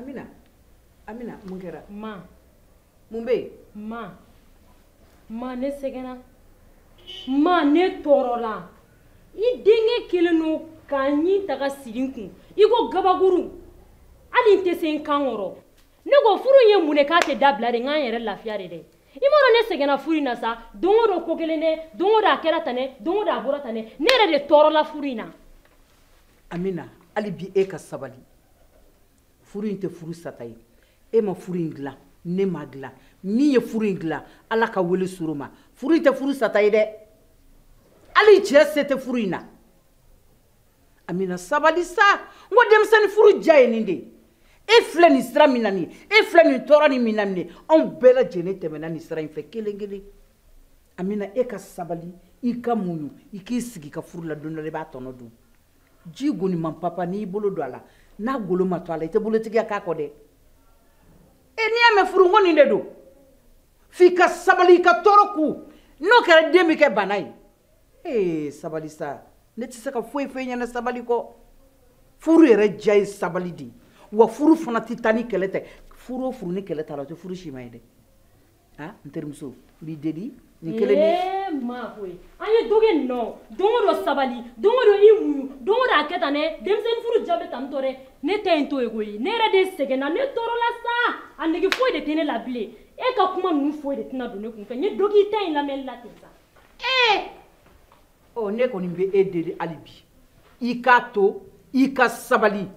Amina, Amina, mun kɛra? Ma. Mun bɛ yen? Ma ne sɛgɛnna. Ma ne tɔɔrɔla. I denkɛ kelen no ka ɲi ta ka sigi n kun. I ko gabakuru. Hali n tɛ se n kan kɔrɔ. Ne ko furu ye mun de k'a tɛ dabila de n k'an yɛrɛ lafiya de dɛ. I m'a dɔn ne sɛgɛnna furu in na sa. Don o don ko kelen dɛ. Don o don a kɛra tan dɛ. Don o don a bɔra tan dɛ. Ne yɛrɛ de tɔɔrɔla furu in na. Amina, hali bi e ka sabali. Furu in tɛ furu sata ye. E ma furu in dilan, ne ma dilan. Min ye furu in dilan, Ala ka wele sur'o ma. Furu in tɛ furu sata ye dɛ. Hali cɛ se tɛ furu in na. Amina, sabali sa. N ko denmisɛnnin furu ja ye nin de. E filɛ nin sira min na nin ye. E filɛ nin tɔɔrɔ ni min na nin ye. Anw bɛɛ lajɛlen tɛmɛna nin sira in fɛ kelen kelen. Amina, e ka sabali, i ka muɲu, i k'i sigi ka furu la don dɔ i b'a tɔnɔ dun. Ji goniman papa n'i bolo don a la, n'a golo ma to a la, i tɛ bolotigiya k'a kɔ dɛ. E n'i y'a mɛn furu n ko nin de don. F'i ka sabali, i ka tɔɔrɔ ku. N'o kɛra den bɛ kɛ bana ye. Sabali sa. Ne tɛ se ka foyi foyi ɲɛna sabali kɔ. Furu yɛrɛ ja ye sabali de. Wa furu fana tɛ taa ni kɛlɛ tɛ. Furu o furu ni kɛlɛ t'a la, o tɛ furu si ma ye dɛ. Ha, n terimuso, n b'i deli. Nin kelen ni ma koyi. An ye dɔ kɛ nin nɔ. Don o don sabali, don o don i muɲu, don o don a kɛ tan dɛ. Denmisɛnnin furu ja bɛ tan tɔ dɛ. Ne tɛ yen to yen koyi. Ne yɛrɛ de sɛgɛnna, ne tɔɔrɔla sa. A nege foyi de tɛ ne la bilen. E ka kuma ninnu foyi de tɛna don ne kun fɛ. N ye dɔ k'i ta in lamɛnni la ten sa. Ne kɔni bɛ e deli hali bi. I k'a to, i ka sabali.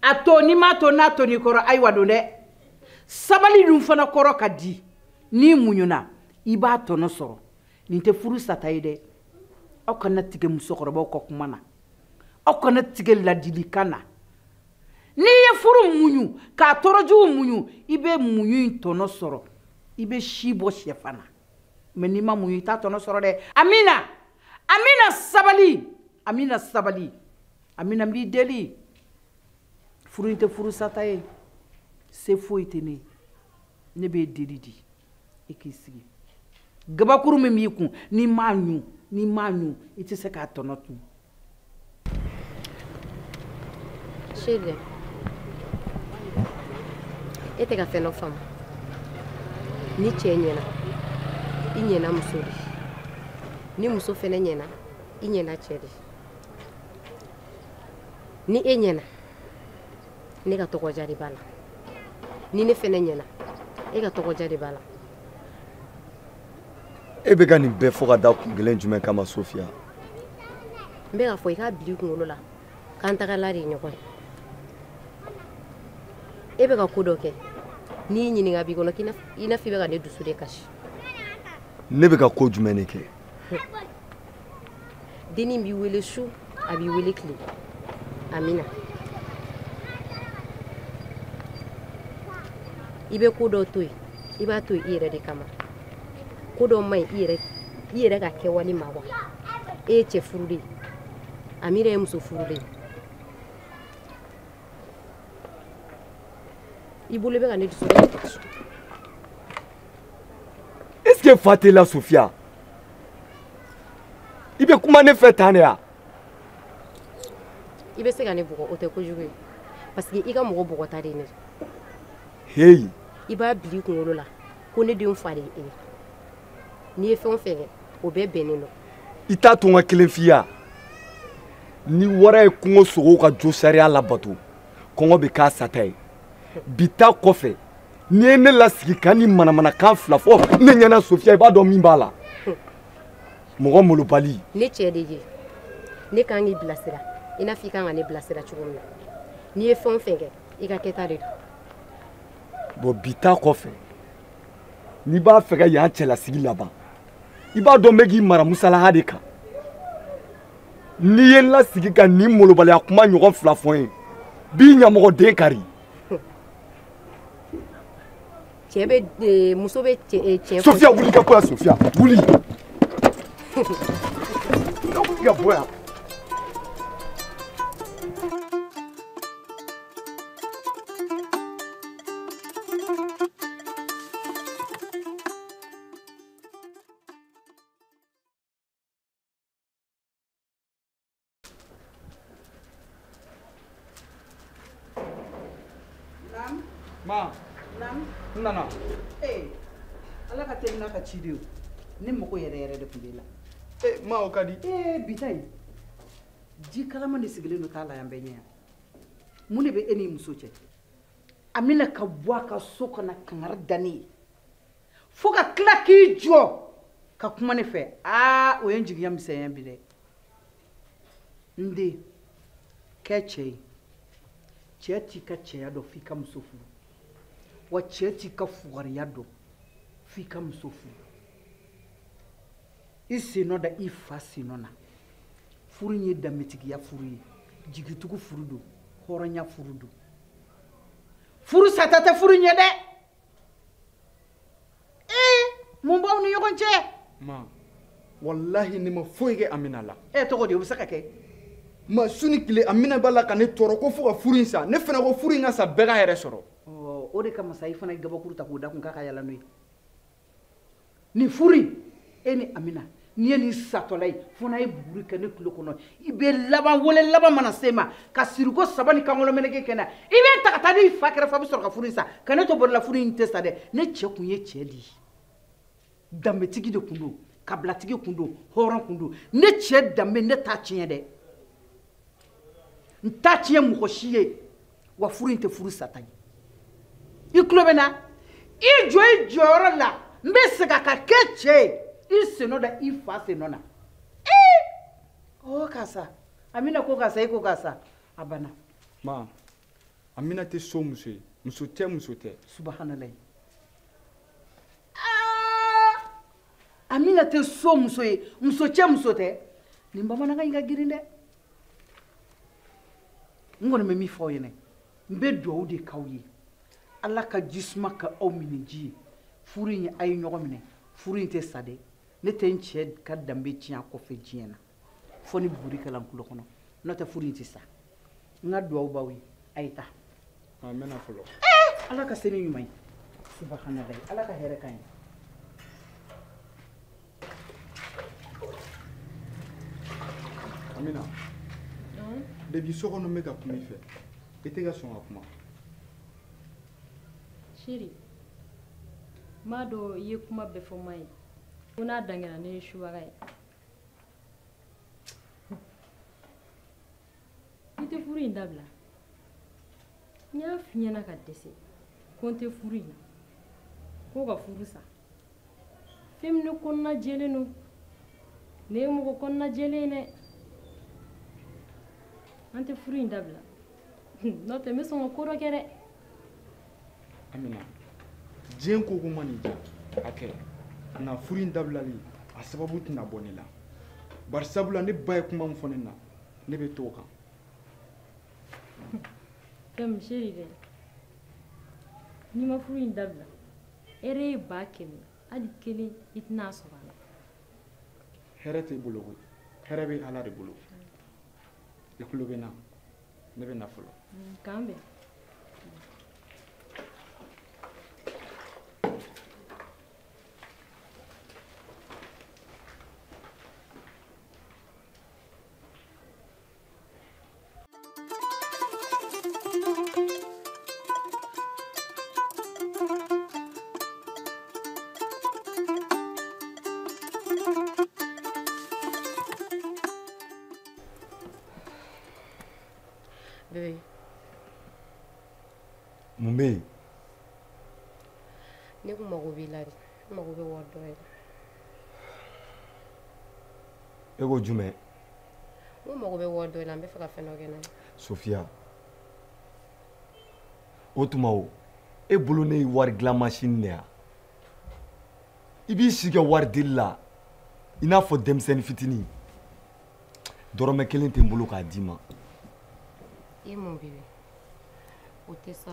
A to n'i m'a to n'a to n'i kɔrɔ ayiwa don dɛ. Sabali dun fana kɔrɔ ka di. N'i muɲuna, i b'a tɔnɔ sɔrɔ. Nin tɛ furu sata ye dɛ. Aw kana tigɛ musokɔrɔbaw ka kuma na. Aw kana tigɛ ladilikan na. N'i ye furu muɲu, k'a tɔɔrɔjugu muɲu, i bɛ muɲu in tɔnɔ sɔrɔ. I bɛ si bɔ sɛfan na. Mais n'i ma muɲu, i t'a tɔnɔ sɔrɔ dɛ. Amina, Amina sabali. Amina sabali. Amina n b'i deli. Furu in tɛ furu sata ye. Se foyi tɛ ne ye. Ne b'e deli di. I k'i sigi. Gabakuru min b'i kun, n'i m'a ɲu, i tɛ se k'a tɔnɔ tun. Chérie, e tɛ ka fɛn dɔ faamu. Ni cɛ ɲɛna, i ɲɛna muso de. Ni muso fɛnɛ ɲɛna, i ɲɛna cɛ de. Ni e ɲɛna, ne ka tɔgɔja de b'a la. Ni ne fɛnɛ ɲɛna, e ka tɔgɔja de b'a la. E bɛ ka nin bɛɛ fɔ ka da kun kelen jumɛn kama Sofia? N bɛ k'a fɔ i k'a bila i kunkolo la k'an tagala de ye ɲɔgɔn ye. E bɛ ka ko dɔ kɛ n'i ɲininka b'i kɔnɔ i n'a fɔ i bɛ ka ne dusu de kasi. Ne bɛ ka ko jumɛn de kɛ? Denni b'i wele su a b'i wele tile. Amina, i bɛ ko dɔ to yen i b'a to yen i yɛrɛ de kama. Ko dɔ man ɲi i yɛrɛ ka kɛwale ma wa. E ye cɛ furu de ye, Amina ye muso furu de ye. I bolo bɛ ka ne dusu de kasi. Est-ce que fa tɛ la Sofia? I bɛ kuma ne fɛ tan de ya? I bɛ se ka ne bugɔ o tɛ kojugu ye parce que i ka mɔgɔ bugɔta de ye ne. Hey. I b'a bila i kunkolo la ko ne denw fa de ye e ye. N'i ye fɛn o fɛn kɛ o bɛɛ bɛnnen don. I t'a to n ka kelen f'i ya. Ni wara ye kungo sogow ka jo sariya labato, kɔngɔ bɛ k'a sata ye. Bi ta kɔfɛ n'i ye ne lasigi ka ni manamanakan fila fɔ ne ɲɛna Sofia i b'a dɔn min b'a la. Mɔgɔ molobali. Ne cɛ de ye. Ne kan k'i bilasira i n'a fɔ i kan ka ne bilasira cogo min na. N'i ye fɛn o fɛn kɛ i ka kɛta de don. Bon bi ta kɔfɛ n'i b'a fɛ ka yan cɛlasigi laban i b'a dɔn n bɛ k'i mara musalaha de kan. N'i ye n lasigi ka nin molobaliya kuma ɲɔgɔn fila fɔ n ye b'i ɲamɔgɔden kari. Cɛ bɛ muso bɛ cɛ. Sofia wuli ka bɔ yan Sofia wuli. Wuli ka bɔ yan. Ma. Nana. Ala ka teli n'a ka ciden o ne mago yɛrɛ de tun b'e la. Ma o ka di. Bita ye ji kalama de sigilen don t'a la yan bɛɛ ɲɛ yan mun de bɛ e n'i muso cɛ Amina ka bɔ a ka so kɔnɔ kankari da ne ye fo ka tila k'i jɔ ka kuma ne fɛ o ye n jigiya misɛnya bi dɛ n den kɛ cɛ ye cɛ t'i ka cɛya dɔn f'i ka muso furu wa cɛ t'i ka fugariya dɔn f'i ka muso furu i sennɔ da i fa sennɔ na furu in ye danbetigiya furu ye jigitugu furu don hɔrɔnya furu don furu sata tɛ furu ɲɛ dɛ mun b'aw ni ɲɔgɔn cɛ ma wallahi ne ma foyi kɛ Amina la tɔgɔ di o bɛ se ka kɛ ma su ni tile Amina b'a la ka ne tɔɔrɔ ko fo ka furu in sa ne fana ko furu in ka sa bɛɛ ka hɛrɛ sɔrɔ o de kama sa i fana ye gabakuru ta k'o da kun k'a ka yala n'o ye nin furu in e ni Amina n'i ye nin satɔla ye fo n'a ye buguri kɛ ne tulo kɔnɔ i bɛ laban wele laban mana se ma ka siriko saba ni kankɔnɔ meleke kɛ na i bɛ ta ka taa n'i fa kɛrɛfɛ a bɛ sɔrɔ ka furu in sa ka ne to bolola furu in tɛ sa dɛ ne cɛ kun ye cɛ de ye danbetigi de kun don kabilatigi kun don hɔrɔn kun don ne cɛ danbe ne t'a tiɲɛ dɛ n t'a tiɲɛ mɔgɔ si ye wa furu in tɛ furu sata ye i tulo bɛ na i jɔ i jɔyɔrɔ la n bɛ segin a ka kɛ cɛ ye i sennɔ da i fa sennɔ na karisa Amina ko karisa e ko karisa a banna ma Amina tɛ so muso ye muso tɛ subhanalayi Amina tɛ so muso ye muso tɛ nin bamanankan in ka girin dɛ n kɔni bɛ min fɔ aw ɲɛna n bɛ dugawu de k'aw ye Ala ka jisuma ka aw minɛ ji ye furu in a ye ɲɔgɔn minɛ furu in tɛ sa dɛ ne tɛ n cɛ ka danbe tiɲɛ kɔfɛ diɲɛ na fo ni buguri kɛla n tulo kɔnɔ n'o tɛ furu in tɛ sa n ka dugawu b'aw ye a ye taa n bɛ na fɔlɔ Ala ka se ni ɲuman ye subhanalayi Ala ka hɛrɛ k'an ye Amina depuis so kɔnɔ n bɛ ka kuma i fɛ i tɛ ka sɔn ka kuma Chéri n b'a dɔn I ye kuma bɛɛ fɔ n ma ye ko n'a dangana ne ye subaga ye I tɛ furu in dabila n y'a f'i ɲɛna ka dɛsɛ ko n tɛ furu in na ko ka furu sa fɛn min ne kɔnɔna jɛlen don ne ye mɔgɔ kɔnɔna jɛlen ye dɛ an tɛ furu in dabila n'o tɛ n bɛ sɔn ka ko dɔ kɛ dɛ Amina diɲɛ ko ko man nin ja a kɛ nka furu in dabilali a sababu tɛna bɔ ne la bari sabula ne ba ye kuma min fɔ ne na ne bɛ t'o kan fɛn min chéri dɛ n'i ma furu in dabila hɛrɛ ye 100 hali 1 I tɛna sɔrɔ a la hɛrɛ t'e bolo koyi hɛrɛ bɛ Ala de bolo I tulo bɛ na ne bɛ na fɔlɔ k'an bɛn Bébé. Mun bɛ yen Ne kun mago b'i la de n mago bɛ wari dɔ ye e ko jumɛn n mago bɛ wari dɔ la n bɛ fɛ ka fɛn dɔ kɛ n'a ye Sofiya o tuma o e bolo ne ye wari dilan machine de ya I b'i sigi ka wari dili la I n'a fɔ denmisɛnnin fitinin dɔrɔmɛ 1 tɛ n bolo k'a d'i ma I ye mun bébé o tɛ sa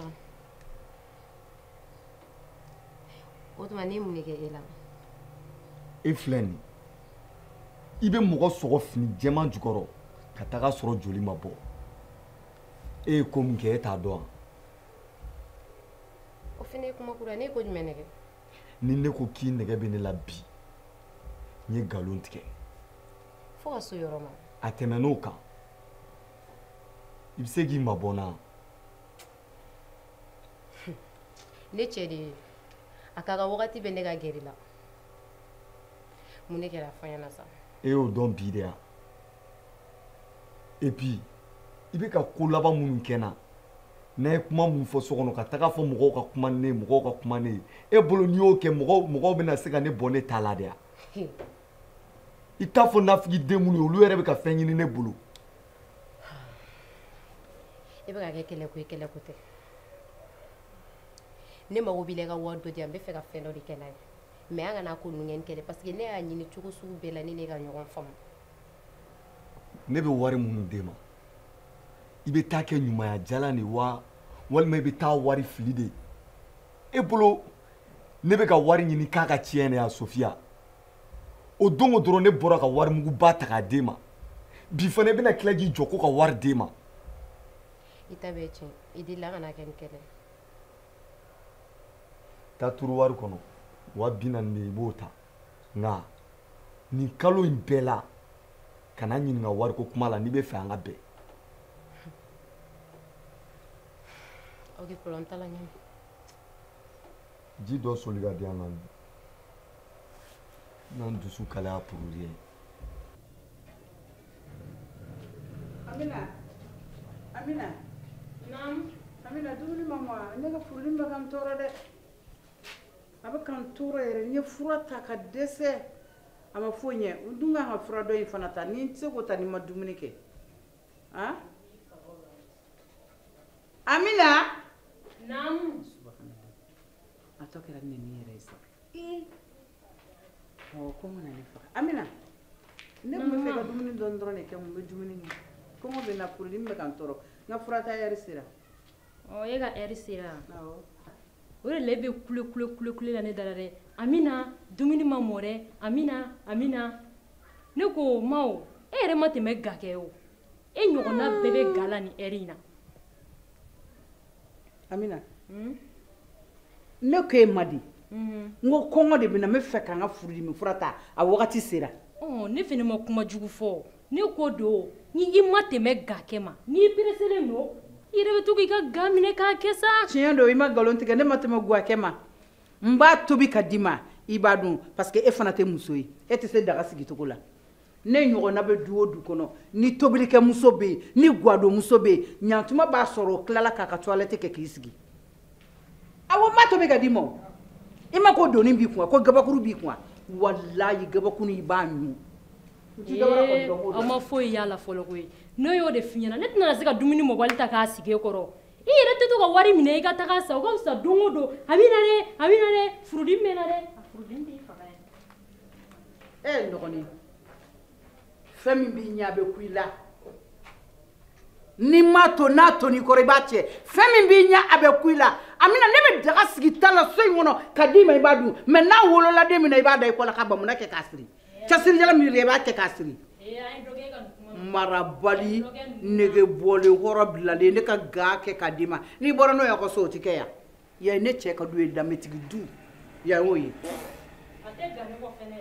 o tuma ne ye mun de kɛ e la e filɛ nin I bɛ mɔgɔ sɔgɔ fini jɛman jukɔrɔ ka taga sɔrɔ joli ma bɔ e ye ko min kɛ e t'a dɔn wa o fana ye kuma kura ne ye ko jumɛn de kɛ ni ne ko k'i nɛgɛ bɛ ne la bi n ye nkalon tigɛ fo ka so yɔrɔ ma a tɛmɛn'o kan I bɛ se k'i mabɔ n na ne cɛ de ye a ka wagati bɛ ne ka gɛrɛ la mun ne kɛra fɔ ɲɛna sa e y'o dɔn bi de ya et puis i bɛ ka ko laban minnu kɛ n na n'a ye kuma minnu fɔ so kɔnɔ ka taga fɔ mɔgɔw ka kuma ne ye mɔgɔw ka kuma ne ye e bolo n'i y'o kɛ mɔgɔw bɛna se ka ne bɔ ne ta la de ya i t'a fɔ nafigi den minnu ye olu yɛrɛ bɛ ka fɛn ɲini ne bolo e bɛ ka kɛ kɛlɛko ye kɛlɛko tɛ ne mago b'i la i ka wari dɔ di yan n bɛ fɛ ka fɛn dɔ de kɛ n'a ye mais an kana ko ninnu kɛ ni kɛlɛ parce que ne y'a ɲini cogo sugu bɛɛ la ne n'e ka ɲɔgɔn faamu ne bɛ wari minnu d'e ma i bɛ taa kɛ ɲumanya jalan de wa walima i bɛ taa wari fili de e bolo ne bɛ ka wari ɲini k'a ka tiɲɛ de ya Sofiya o don o dɔrɔn ne bɔra ka wari muguba ta k'a d'e ma bi fana i bɛna tila k'i jɔ ko ka wari d'e ma i ta bɛɛ tiɲɛ i delila ka na kɛ ni kɛlɛ taa turu wari kɔnɔ 40,000 de i b'o ta nka nin kalo in bɛɛ la kana ɲininka wariko kuma la n'i bɛ fɛ an ka bɛn ok problème t'a la ɲɛ ji dɔ soli ka di an kan n'an dusu kalaya pour rien Amina Naam. Amina dumuni ma mɔ ne ka furudimi bɛ ka n tɔɔrɔ dɛ a bɛ ka n tɔɔrɔ yɛrɛ n ye fura ta ka dɛsɛ a ma foyi ɲɛ n dun kan ka fura dɔ in fana ta ni n tɛ se k'o ta ni n ma dumuni kɛ han Amina Naam. a tɔ kɛra nɛni yɛrɛ ye sa kɔngɔ na ne faga Amina ne tun bɛ fɛ ka dumuni dɔɔni dɔrɔn de kɛ n bɛ dumuni kɛ kɔngɔ bɛ na furudimi bɛ ka n tɔɔrɔ n ka fura ta heure sera E ka heure sera awɔ o de la e bɛ kule la ne da la dɛ Amina dumuni ma mɔ dɛ Amina ne ko ma o e yɛrɛ ma tɛmɛ ga kɛ o e ɲɔgɔnna bɛɛ bɛ ga la ni heure in na Amina ne ko e ma di n ko kɔngɔ de bɛ na n bɛ fɛ ka n ka furudimi fura ta a wagati sera ne fana ma kuma jugu fɔ ne ko don ni i ma tɛmɛ ga kɛ ma n'i pereselen don i yɛrɛ bɛ to k'i ka ga minɛ k'a kɛ sa tiɲɛ don i ma nkalon tigɛ ne ma tɛmɛ guwakɛ ma n b'a tobi ka di ma i b'a dun parce que e fana tɛ muso ye e tɛ se daga sigicogo la ne ɲɔgɔnna bɛ du o du kɔnɔ ni tobilikɛ muso bɛ yen ni guwadon muso bɛ yen ɲantuma b'a sɔrɔ o tilala k'a ka toilette kɛ k'i sigi awɔ n b'a tobi ka di ma o i ma ko doni b'i kun ko gabakuru b'i kun walayi gabakuru i b'a ɲu aw ma foyi y'a la fɔlɔ koyi n'o y'o de f'i ɲɛna ne tɛna se ka dumuni mɔbali ta k'a sigi e kɔrɔ i yɛrɛ tɛ to ka wari minɛ i ka taga sa o ka fisa don o don a bɛ na dɛ furudimi bɛ na dɛ a furudimi tɛ faga yɛ dɔgɔnin fɛn min b'i ɲɛ a bɛ ku i la ni ma to n'a to n'i kɔrɔ i b'a cɛ fɛn min b'i ɲɛ a bɛ ku i la Amina ne bɛ daga sigi ta la so in kɔnɔ ka d'i ma i b'a dun mais n'a wolola den min na i b'a da i kɔ la ka bamuna kɛ k'a siri cɛsirijala min i b'a kɛ k'a siri marabali nege bɔlen hɔrɔn bilalen ne ka ga kɛ k'a d'i ma n'i bɔra n'o ye ka so o tɛ kɛ yan ya ne cɛ ka du ye danbetigi du ya y'o ye a tɛ ga ne kɔ fɛnɛ